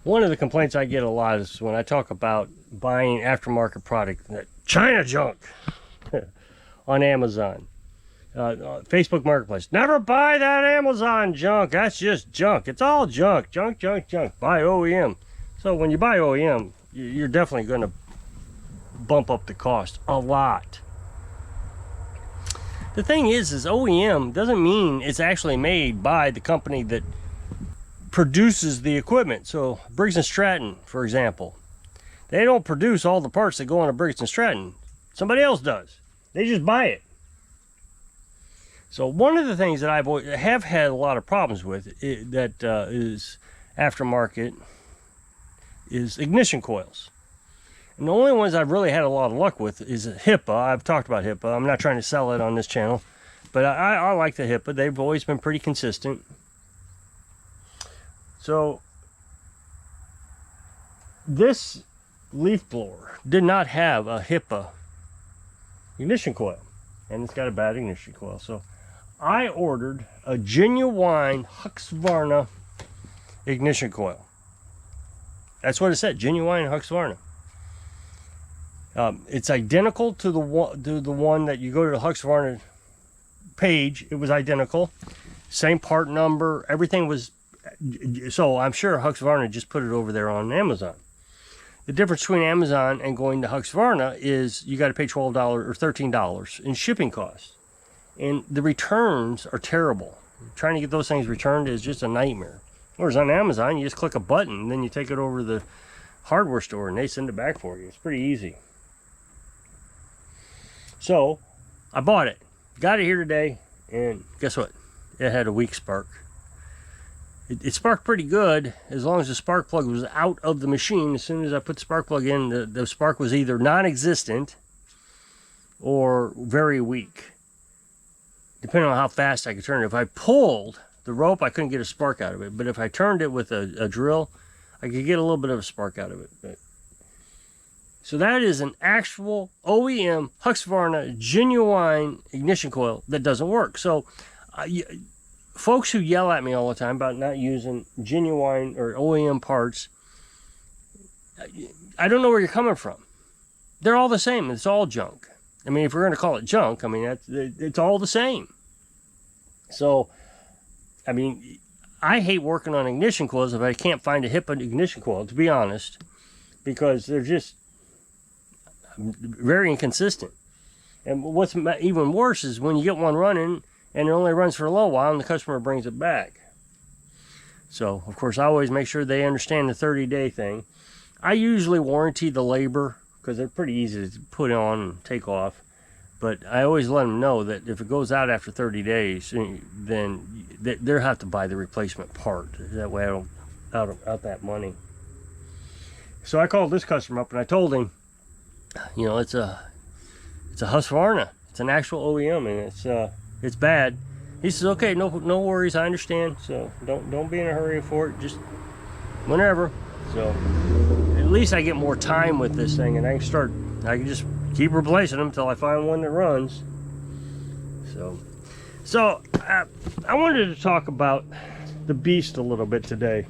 One of the complaints I get a lot is when I talk about buying aftermarket product, that China junk on Amazon, Facebook Marketplace. Never buy that Amazon junk. That's just junk. It's all junk. Junk, junk, junk. Buy OEM. So when you buy OEM, you're definitely going to bump up the cost a lot. The thing is OEM doesn't mean it's actually made by the company that produces the equipment. So Briggs & Stratton, for example, they don't produce all the parts that go on a Briggs & Stratton. Somebody else does. They just buy it. So one of the things that I have had a lot of problems with is aftermarket is ignition coils. And the only ones I've really had a lot of luck with is HIPAA. I've talked about HIPAA. I'm not trying to sell it on this channel, but I like the HIPAA. They've always been pretty consistent. So this leaf blower did not have a HIPAA ignition coil, and it's got a bad ignition coil. So I ordered a genuine Husqvarna ignition coil. That's what it said, genuine Husqvarna. It's identical to the one that you go to the Husqvarna page. It was identical, same part number, everything was. So I'm sure Husqvarna just put it over there on Amazon. The difference between Amazon and going to Husqvarna is you got to pay $12 or $13 in shipping costs. And the returns are terrible. Trying to get those things returned is just a nightmare. Whereas on Amazon, you just click a button, and then you take it over to the hardware store, and they send it back for you. It's pretty easy. So I bought it. Got it here today, and guess what? It had a weak spark. It sparked pretty good as long as the spark plug was out of the machine. As soon as I put the spark plug in, the spark was either non-existent or very weak, depending on how fast I could turn it. If I pulled the rope, I couldn't get a spark out of it. But if I turned it with a drill, I could get a little bit of a spark out of it. So that is an actual OEM Husqvarna genuine ignition coil that doesn't work. So folks who yell at me all the time about not using genuine or OEM parts, I don't know where you're coming from. They're all the same. It's all junk. I mean, if we're going to call it junk, I mean, it's all the same. So, I mean, I hate working on ignition coils if I can't find a HIPAA ignition coil, to be honest, because they're just very inconsistent. And what's even worse is when you get one running and it only runs for a little while and the customer brings it back. So, of course, I always make sure they understand the 30-day thing. I usually warranty the labor because they're pretty easy to put on and take off. But I always let them know that if it goes out after 30 days, then they'll have to buy the replacement part. That way I don't out that money. So I called this customer up and I told him, you know, it's a Husqvarna. It's an actual OEM, and it's bad. He says, okay, no worries, I understand. So don't be in a hurry for it. Just whenever. So at least I get more time with this thing, and I can just keep replacing them until I find one that runs. So I wanted to talk about the beast a little bit today.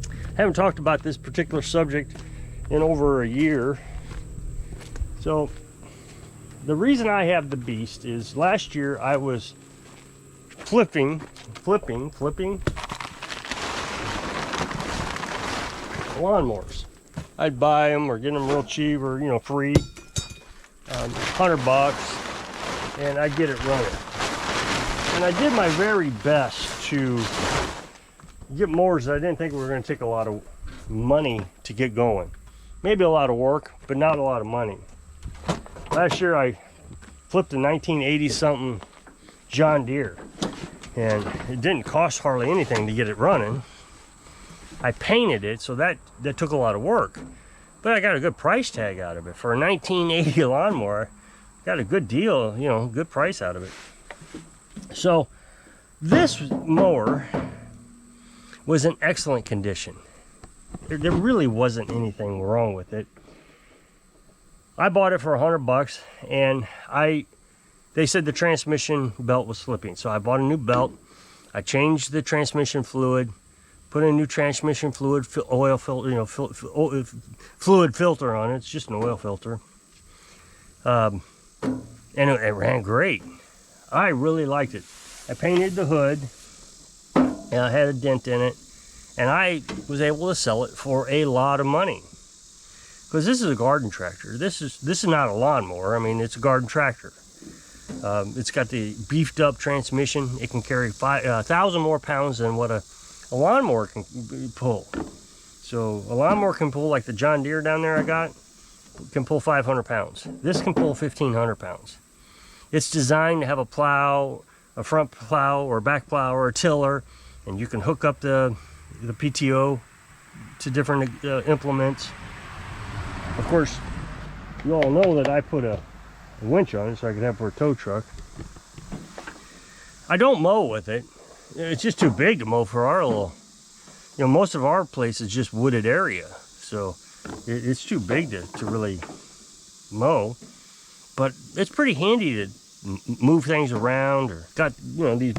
I haven't talked about this particular subject in over a year. So the reason I have the beast is last year I was flipping lawnmowers. I'd buy them or get them real cheap or, you know, free, $100, and I'd get it running. And I did my very best to get mowers that I didn't think were going to take a lot of money to get going. Maybe a lot of work, but not a lot of money. Last year I flipped a 1980 something John Deere, and it didn't cost hardly anything to get it running. I painted it, so that took a lot of work, but I got a good price tag out of it. For a 1980 lawnmower, got a good deal, you know, good price out of it. So this mower was in excellent condition. There really wasn't anything wrong with it. I bought it for $100, and they said the transmission belt was slipping, so I bought a new belt. I changed the transmission fluid, put in a new transmission fluid, oil filter, you know, fluid filter on it. It's just an oil filter. And it ran great. I really liked it. I painted the hood, and I had a dent in it, and I was able to sell it for a lot of money. Because this is a garden tractor. This is not a lawnmower. I mean, it's a garden tractor. It's got the beefed up transmission. It can carry 1,000 more pounds than what a lawnmower can pull. So a lawnmower can pull, like the John Deere down there I got, can pull 500 pounds. This can pull 1,500 pounds. It's designed to have a plow, a front plow or a back plow or a tiller, and you can hook up the PTO to different implements. Of course, you all know that I put a winch on it so I could have it for a tow truck. I don't mow with it. It's just too big to mow for our little, you know, most of our place is just wooded area. So it's too big to really mow. But it's pretty handy to move things around, or got, you know, these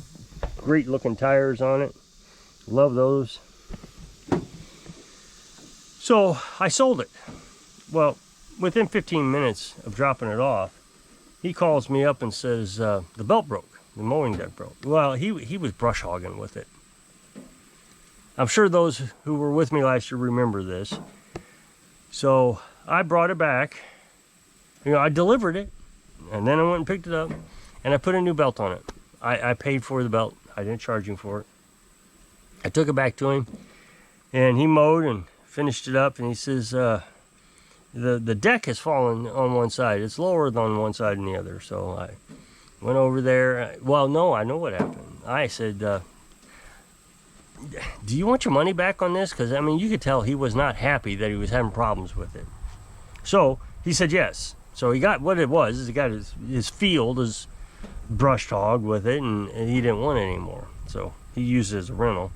great looking tires on it. Love those. So I sold it. Well, within 15 minutes of dropping it off, he calls me up and says, the belt broke, the mowing deck broke. Well, he was brush hogging with it. I'm sure those who were with me last year remember this. So I brought it back. You know, I delivered it, and then I went and picked it up, and I put a new belt on it. I paid for the belt. I didn't charge him for it. I took it back to him, and he mowed and finished it up, and he says, the deck has fallen on one side. It's lower than one side than the other. So I went over there. Well, no, I know what happened. I said, do you want your money back on this? Because, I mean, you could tell he was not happy that he was having problems with it. So he said yes. So he got what it was. Is he got his field, his brushed hog with it, and he didn't want it anymore. So he used it as a rental.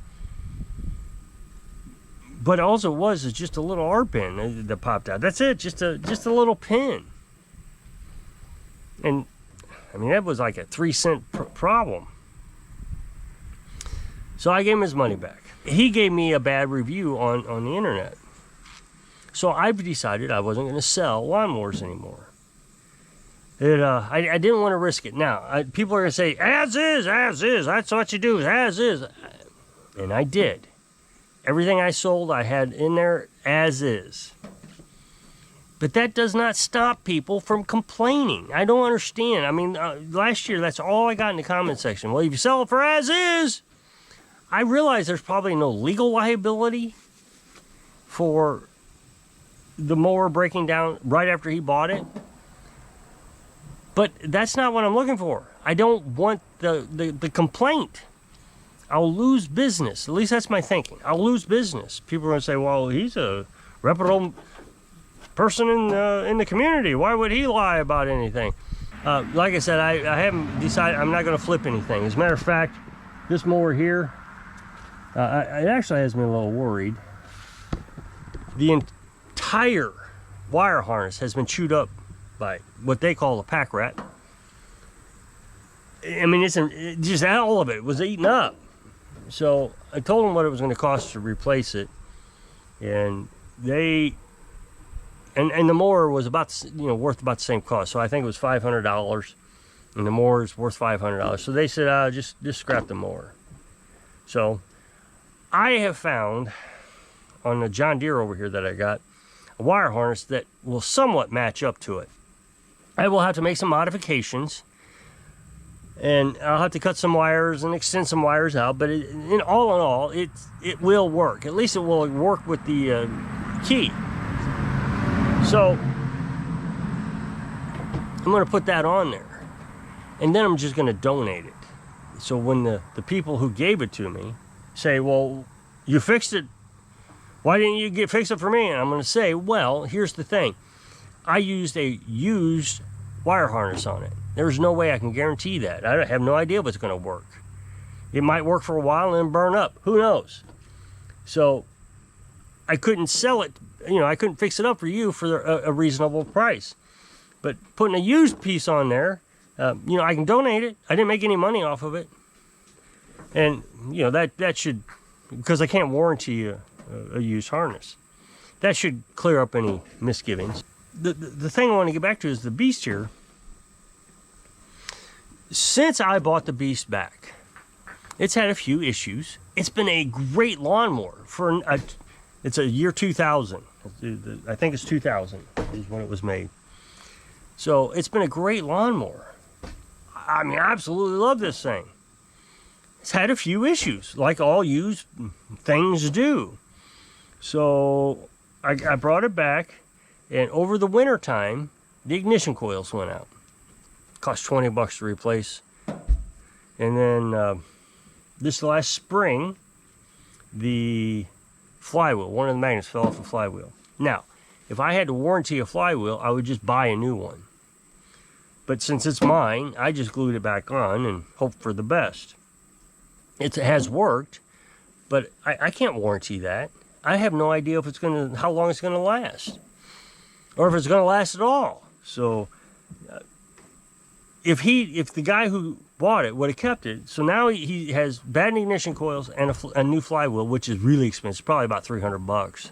But all it was is just a little art pin that popped out. That's it, just a little pin. And I mean, that was like a 3-cent problem. So I gave him his money back. He gave me a bad review on the internet. So I've decided I wasn't going to sell lawnmowers anymore. I didn't want to risk it. Now, people are going to say, as is. That's what you do, as is. And I did. Everything I sold, I had in there as is. But that does not stop people from complaining. I don't understand. I mean, last year, that's all I got in the comment section. Well, if you sell it for as is, I realize there's probably no legal liability for the mower breaking down right after he bought it. But that's not what I'm looking for. I don't want the complaint. I'll lose business. At least that's my thinking. I'll lose business. People are going to say, well, he's a reputable person in the community. Why would he lie about anything? Like I said, I haven't decided. I'm not going to flip anything. As a matter of fact, this mower here, it actually has me a little worried. The entire wire harness has been chewed up by what they call a pack rat. I mean, it's just all of it was eaten up. So I told them what it was going to cost to replace it, and the mower was about, you know, worth about the same cost. So I think it was $500, and the mower is worth $500. So they said, just scrap the mower. So I have found on the John Deere over here that I got a wire harness that will somewhat match up to it. I will have to make some modifications, and I'll have to cut some wires and extend some wires out, but in all, it will work. At least it will work with the key. So I'm going to put that on there, and then I'm just going to donate it. So when the people who gave it to me say, well, you fixed it, why didn't you fix it for me? And I'm going to say, well, here's the thing. I used a used wire harness on it. There's no way I can guarantee that. I have no idea if it's going to work. It might work for a while and then burn up. Who knows? So I couldn't sell it. You know, I couldn't fix it up for you for a reasonable price. But putting a used piece on there, you know, I can donate it. I didn't make any money off of it. And, you know, that should because I can't warranty a used harness. That should clear up any misgivings. The thing I want to get back to is the Beast here. Since I bought the Beast back, it's had a few issues. It's been a great lawnmower for it's a year 2000. I think it's 2000 is when it was made. So it's been a great lawnmower. I mean, I absolutely love this thing. It's had a few issues, like all used things do. So I brought it back, and over the winter time, the ignition coils went out. Cost $20 to replace. And then this last spring, the flywheel, one of the magnets fell off the flywheel. Now, if I had to warranty a flywheel, I would just buy a new one. But since it's mine, I just glued it back on and hope for the best. It has worked, but I can't warranty that. I have no idea if how long it's gonna last, or if it's gonna last at all. So, if the guy who bought it would have kept it, so now he has bad ignition coils and a new flywheel, which is really expensive, probably about $300.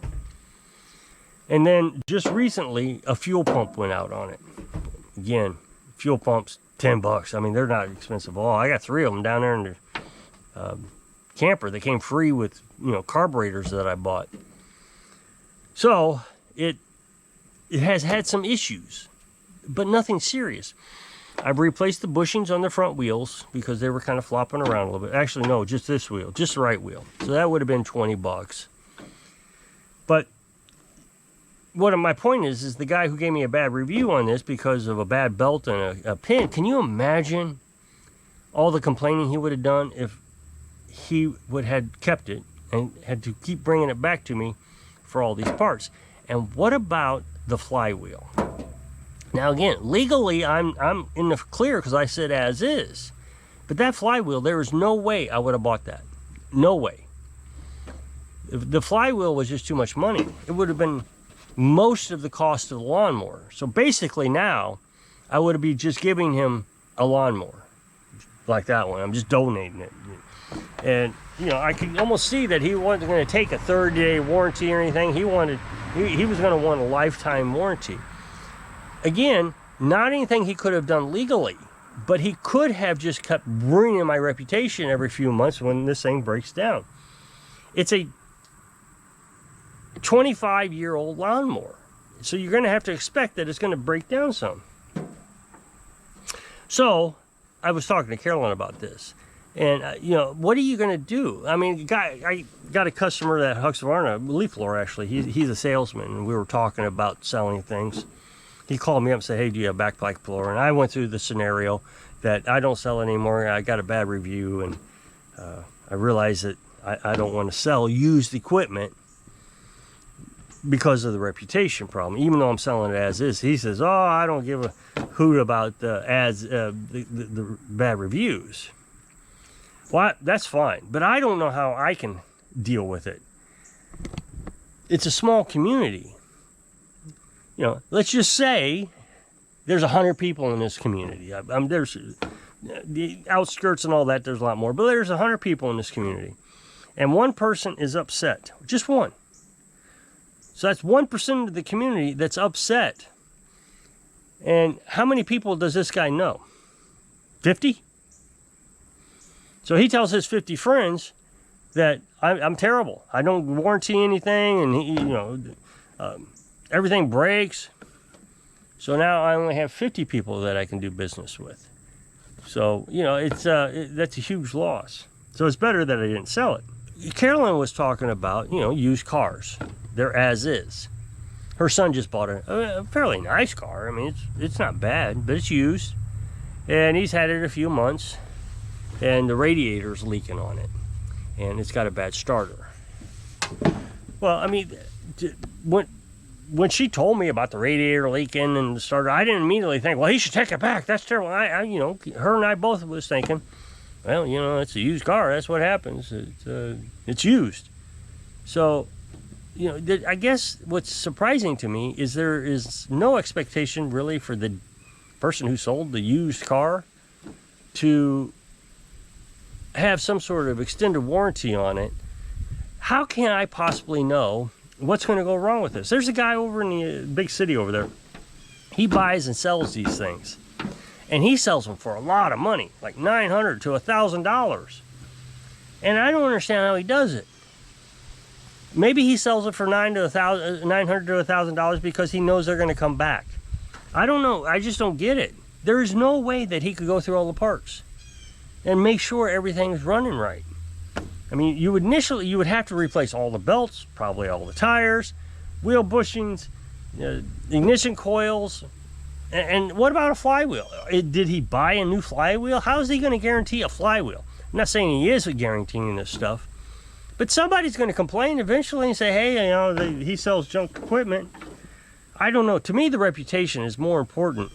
And then just recently, a fuel pump went out on it. Again, fuel pumps, $10. I mean, they're not expensive at all. I got 3 of them down there in the camper. They came free with, carburetors that I bought. So it has had some issues, but nothing serious. I've replaced the bushings on the front wheels because they were kind of flopping around a little bit. Actually, no, just this wheel, just the right wheel. So that would have been $20. But my point is the guy who gave me a bad review on this because of a bad belt and a pin, can you imagine all the complaining he would have done if he would have kept it and had to keep bringing it back to me for all these parts? And what about the flywheel? Now again, legally I'm in the clear because I said as is. But that flywheel, there is no way I would have bought that. No way. If the flywheel was just too much money, it would have been most of the cost of the lawnmower. So basically now, I would be just giving him a lawnmower like that one. I'm just donating it. And, I could almost see that he wasn't going to take a 30-day warranty or anything. He was going to want a lifetime warranty. Again, not anything he could have done legally, but he could have just kept ruining my reputation every few months when this thing breaks down. It's a 25-year-old lawnmower, so you're going to have to expect that it's going to break down some. So I was talking to Carolyn about this, and what are you going to do? I mean, I got a customer at Husqvarna, leaf blower actually. He's a salesman, and we were talking about selling things. He called me up and said, "Hey, do you have a backpack blower?" And I went through the scenario that I don't sell anymore. I got a bad review, and I realized that I don't want to sell used equipment because of the reputation problem, even though I'm selling it as is. He says, "Oh, I don't give a hoot about the bad reviews." Well, that's fine, but I don't know how I can deal with it. It's a small community. Let's just say there's 100 people in this community. There's the outskirts and all that, there's a lot more, but there's 100 people in this community. And one person is upset, just one. So that's 1% of the community that's upset. And how many people does this guy know? 50? So he tells his 50 friends that I'm terrible. I don't warranty anything, and everything breaks. So now I only have 50 people that I can do business with. So, that's a huge loss. So it's better that I didn't sell it. Carolyn was talking about, used cars. They're as is. Her son just bought a fairly nice car. I mean, it's not bad, but it's used. And he's had it a few months, and the radiator's leaking on it. And it's got a bad starter. Well, I mean, when she told me about the radiator leaking and the starter, I didn't immediately think, well, he should take it back. That's terrible. Her and I both was thinking, well, it's a used car. That's what happens. It's used. So, I guess what's surprising to me is there is no expectation really for the person who sold the used car to have some sort of extended warranty on it how can I possibly know what's going to go wrong with this? There's a guy over in the big city over there. He buys and sells these things. And he sells them for a lot of money, like $900 to $1,000. And I don't understand how he does it. Maybe he sells it for $900 to $1,000 because he knows they're going to come back. I don't know. I just don't get it. There is no way that he could go through all the parts and make sure everything's running right. I mean, you would have to replace all the belts, probably all the tires, wheel bushings, ignition coils, and what about a flywheel? Did he buy a new flywheel? How is he going to guarantee a flywheel? I'm not saying he is guaranteeing this stuff, but somebody's going to complain eventually and say, hey, you know, he sells junk equipment. I don't know. To me, the reputation is more important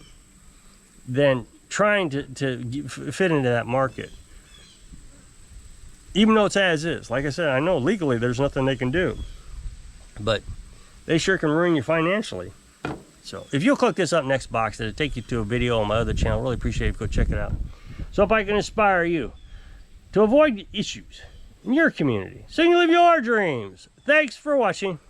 than trying to fit into that market. Even though it's as is. Like I said, I know legally there's nothing they can do, but they sure can ruin you financially. So if you'll click this up next box, it'll take you to a video on my other channel. Really appreciate it if you go check it out. So if I can inspire you to avoid issues in your community so you can live your dreams. Thanks for watching.